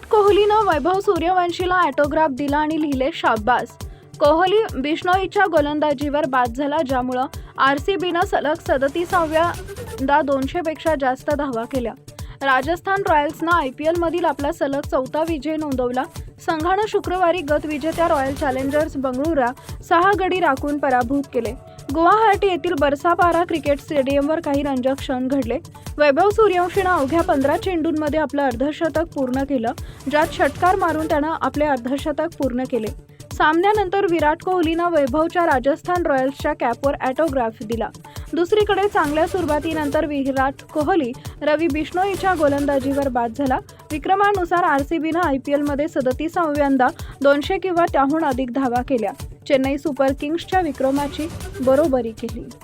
विराट कोहलीनं वैभव सूर्यवंशीला ऑटोग्राफ दिला आणि लिहिले शाब्बास. कोहली बिश्नोईच्या गोलंदाजीवर बाद झाला, ज्यामुळं आरसीबीनं सलग 37व्यांदा 200पेक्षा जास्त धावा केल्या. राजस्थान रॉयल्सनं IPLमधील आपला सलग 4था विजय नोंदवला. संघानं शुक्रवारी गतविजेत्या रॉयल चॅलेंजर्स बंगळुरूला 6 गडी राखून पराभूत केले. गुवाहाटी येथील बरसापारा क्रिकेट स्टेडियमवर काही रंजक क्षण घडले. वैभव सूर्यवंशीनं अवघ्या 15 चेंडूंमध्ये आपलं अर्धशतक पूर्ण केलं, ज्यात षटकार मारून त्यानं आपले अर्धशतक पूर्ण केले. सामन्यानंतर विराट कोहलीनं वैभवच्या राजस्थान रॉयल्सच्या कॅपवर ऑटोग्राफ दिला. दुसरीकडे चांगल्या सुरुवातीनंतर विराट कोहली रवी बिश्नोईच्या गोलंदाजीवर बाद झाला. विक्रमानुसार आरसीबीनं IPLमध्ये 37व्यांदा 200 किंवा त्याहून अधिक धावा केल्या. चेन्नई सुपर किंग्सच्या विक्रमाची बरोबरी केली.